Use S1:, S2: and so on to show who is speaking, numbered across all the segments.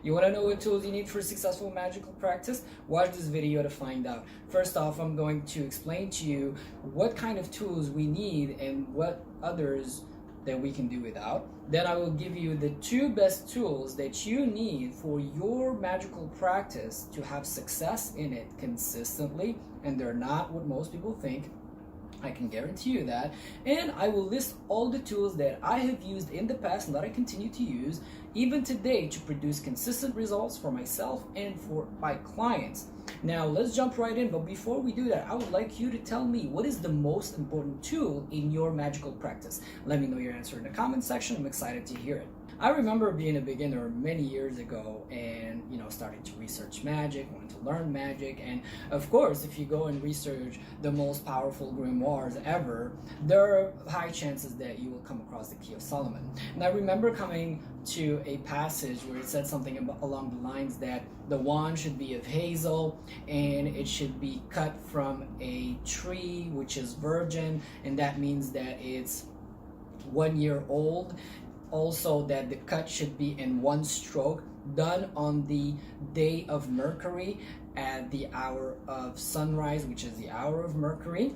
S1: You want to know what tools you need for successful magical practice? Watch this video to find out. First off, I'm going to explain to you what kind of tools we need and what others that we can do without. Then I will give you the 2 best tools that you need for your magical practice to have success in it consistently, and they're not what most people think. I can guarantee you that. And I will list all the tools that I have used in the past and that I continue to use even today to produce consistent results for myself and for my clients. Now let's jump right in, but before we do that, I would like you to tell me, what is the most important tool in your magical practice? Let me know your answer in the comment section. I'm excited to hear it. I remember being a beginner many years ago and starting to research magic, wanting to learn magic, and of course if you go and research the most powerful grimoires ever, there are high chances that you will come across the Key of Solomon. And I remember coming to a passage where it said something along the lines that the wand should be of hazel and it should be cut from a tree which is virgin, and that means that it's 1 year old. Also, that the cut should be in one stroke, done on the day of Mercury at the hour of sunrise, which is the hour of Mercury.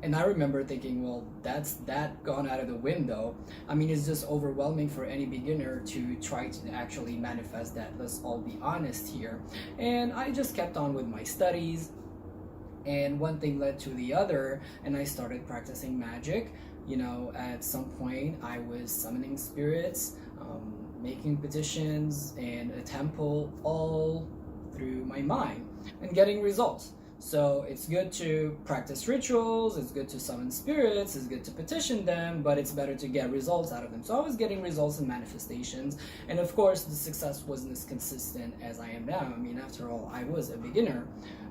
S1: And I remember thinking, well, that's that gone out of the window. I mean, it's just overwhelming for any beginner to try to actually manifest that. Let's all be honest here. And I just kept on with my studies, and one thing led to the other, and I started practicing magic. At some point I was summoning spirits, making petitions and a temple, all through my mind, and getting results. So it's good to practice rituals, it's good to summon spirits, it's good to petition them, but it's better to get results out of them. So I was getting results and manifestations, and of course the success wasn't as consistent as I am now. I mean, after all, I was a beginner.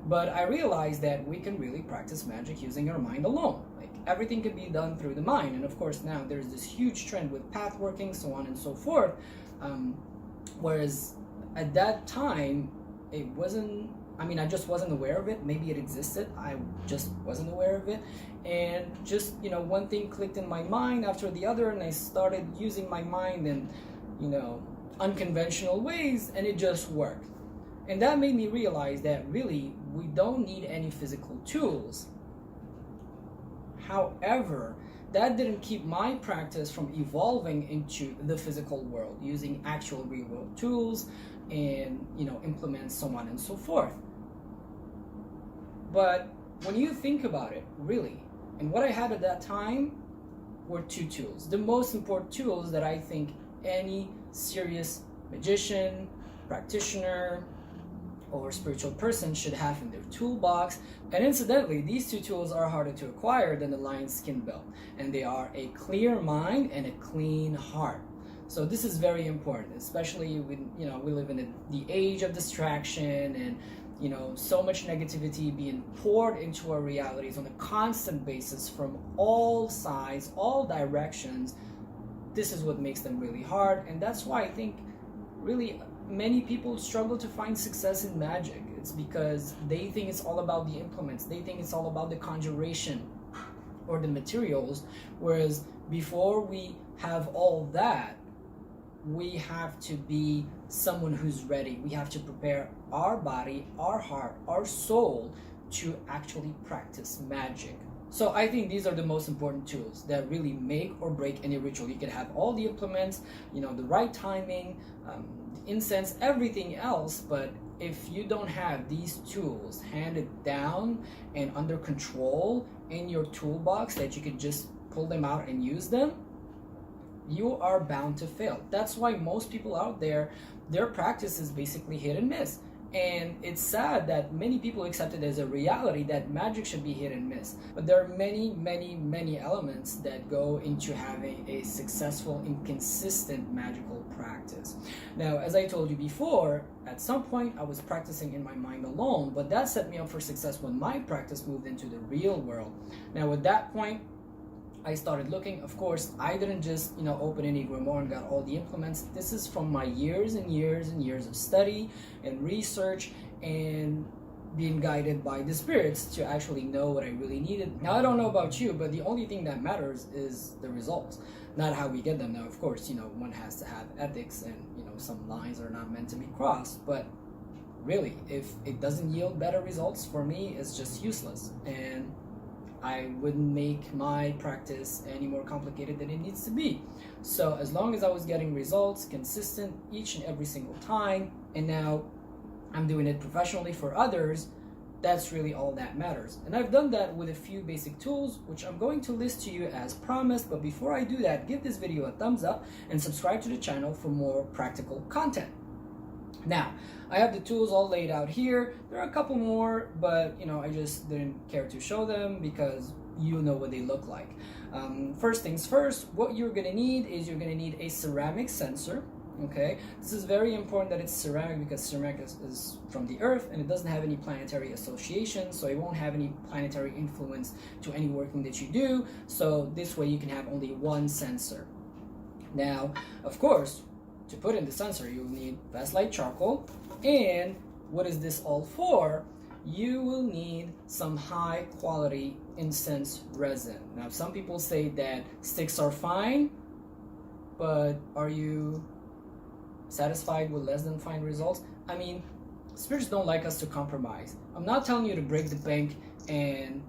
S1: But I realized that we can really practice magic using our mind alone. Like, everything can be done through the mind. And of course now there's this huge trend with path working, so on and so forth. Whereas at that time, it wasn't, I just wasn't aware of it. Maybe it existed, I just wasn't aware of it. And just, one thing clicked in my mind after the other, and I started using my mind in, unconventional ways, and it just worked. And that made me realize that really we don't need any physical tools. However, that didn't keep my practice from evolving into the physical world, using actual real world tools and implements, so on and so forth. But when you think about it, really, and what I had at that time were 2 tools. The most important tools that I think any serious magician, practitioner, or spiritual person should have in their toolbox. And incidentally, these 2 tools are harder to acquire than the lion's skin belt, and they are a clear mind and a clean heart. So this is very important, especially when we live in the age of distraction and so much negativity being poured into our realities on a constant basis from all sides, all directions. This is what makes them really hard, and that's why I think really many people struggle to find success in magic. It's because they think it's all about the implements, they think it's all about the conjuration or the materials, whereas before we have all that, we have to be someone who's ready. We have to prepare our body, our heart, our soul to actually practice magic. So I think these are the most important tools that really make or break any ritual. You can have all the implements, the right timing, the incense, everything else, but if you don't have these tools handed down and under control in your toolbox that you can just pull them out and use them, you are bound to fail. That's why most people out there, their practice is basically hit and miss. And it's sad that many people accept it as a reality that magic should be hit and miss. But there are many, many, many elements that go into having a successful and consistent magical practice. Now, as I told you before, at some point I was practicing in my mind alone, but that set me up for success when my practice moved into the real world. Now, at that point, I started looking. Of course, I didn't just open any grimoire and got all the implements. This is from my years and years and years of study and research and being guided by the spirits to actually know what I really needed. Now, I don't know about you, but the only thing that matters is the results, not how we get them. Now, of course, one has to have ethics and some lines are not meant to be crossed. But really, if it doesn't yield better results, for me, it's just useless. And I wouldn't make my practice any more complicated than it needs to be. So as long as I was getting results consistent each and every single time, and now I'm doing it professionally for others, that's really all that matters. And I've done that with a few basic tools, which I'm going to list to you as promised. But before I do that, give this video a thumbs up and subscribe to the channel for more practical content. Now, I have the tools all laid out here. There are a couple more, but I just didn't care to show them because you know what they look like. First things first, what you're gonna need is you're gonna need a ceramic sensor. Okay, this is very important that it's ceramic because ceramic is from the earth and it doesn't have any planetary association, so it won't have any planetary influence to any working that you do. So this way you can have only one sensor. Now, of course, to put in the sensor, you'll need fast light charcoal. And what is this all for? You will need some high quality incense resin. Now, some people say that sticks are fine, but are you satisfied with less than fine results? I mean, spirits don't like us to compromise. I'm not telling you to break the bank and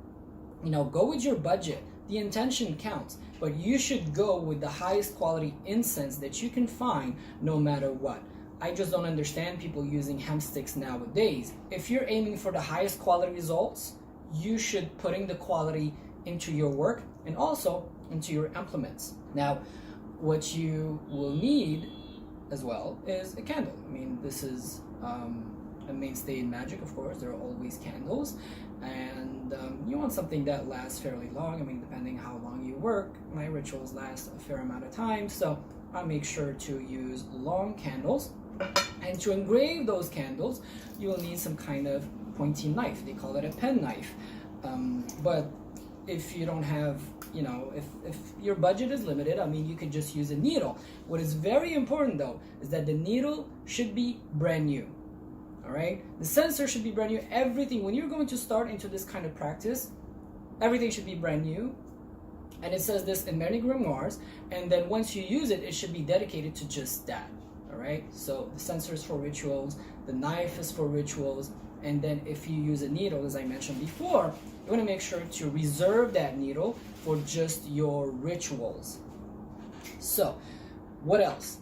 S1: go with your budget. The intention counts, but you should go with the highest quality incense that you can find no matter what. I just don't understand people using hemp sticks nowadays. If you're aiming for the highest quality results, you should putting the quality into your work and also into your implements. Now, what you will need as well is a candle. I mean, this is a mainstay in magic, of course. There are always candles, and you want something that lasts fairly long. I mean, depending how long you work, my rituals last a fair amount of time, so I make sure to use long candles. And to engrave those candles, you will need some kind of pointy knife. They call it a pen knife. But if you don't have, if your budget is limited, I mean, you could just use a needle. What is very important though is that the needle should be brand new. All right, the sensor should be brand new. Everything, when you're going to start into this kind of practice, everything should be brand new. And it says this in many grimoires. And then once you use it, it should be dedicated to just that. All right, so the sensor is for rituals, the knife is for rituals, and then if you use a needle, as I mentioned before, you want to make sure to reserve that needle for just your rituals. So, what else?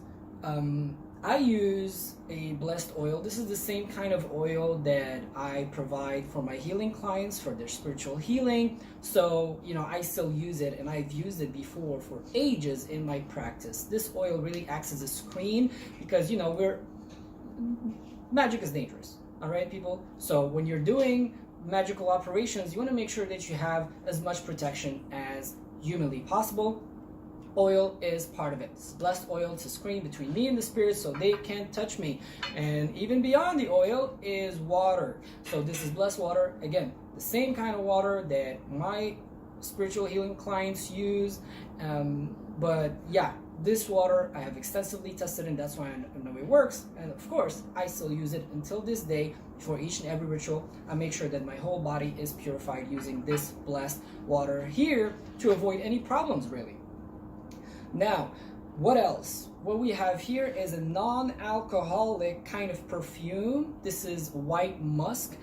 S1: I use a blessed oil. This is the same kind of oil that I provide for my healing clients for their spiritual healing. So, I still use it, and I've used it before for ages in my practice. This oil really acts as a screen because, magic is dangerous. All right, people? So when you're doing magical operations, you want to make sure that you have as much protection as humanly possible. Oil is part of it. It's blessed oil. It's a screen between me and the spirits so they can't touch me. And even beyond the oil is water. So this is blessed water. Again, the same kind of water that my spiritual healing clients use. But yeah, this water I have extensively tested, and that's why I know it works. And of course, I still use it until this day for each and every ritual. I make sure that my whole body is purified using this blessed water here to avoid any problems, really. Now, what else? What we have here is a non-alcoholic kind of perfume. This is white musk.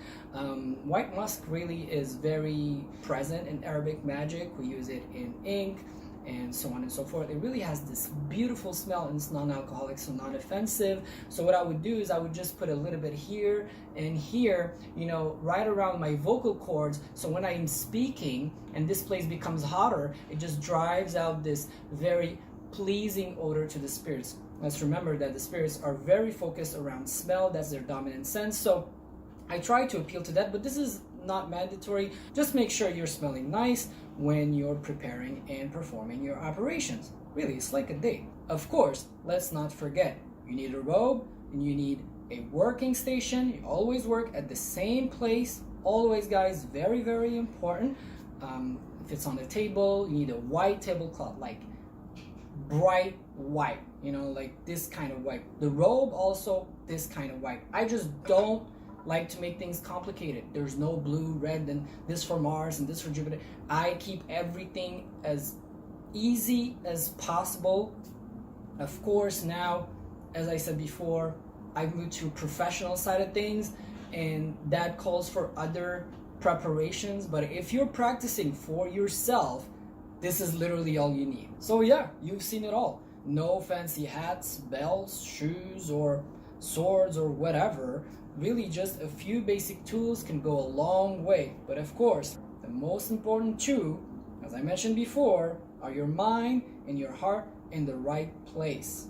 S1: White musk really is very present in Arabic magic. We use it in ink and so on and so forth. It really has this beautiful smell, and it's non-alcoholic, so non-offensive. So what I would do is I would just put a little bit here and here, right around my vocal cords. So when I'm speaking and this place becomes hotter, it just drives out this very pleasing odor to the spirits. Let's remember that the spirits are very focused around smell. That's their dominant sense. So I try to appeal to that, but this is not mandatory. Just make sure you're smelling nice when you're preparing and performing your operations. Really, it's like a date. Of course, let's not forget, you need a robe and you need a working station. You always work at the same place. Always, guys, very, very important. If it's on the table, you need a white tablecloth, like bright white, like this kind of white. The robe also this kind of white. I just don't like to make things complicated. There's no blue, red, and this for Mars and this for Jupiter. I keep everything as easy as possible. Of course, now as I said before, I moved to professional side of things, and that calls for other preparations. But if you're practicing for yourself, this is literally all you need. So yeah, you've seen it all. No fancy hats, belts, shoes, or swords, or whatever. Really, just a few basic tools can go a long way. But of course, the most important two, as I mentioned before, are your mind and your heart in the right place.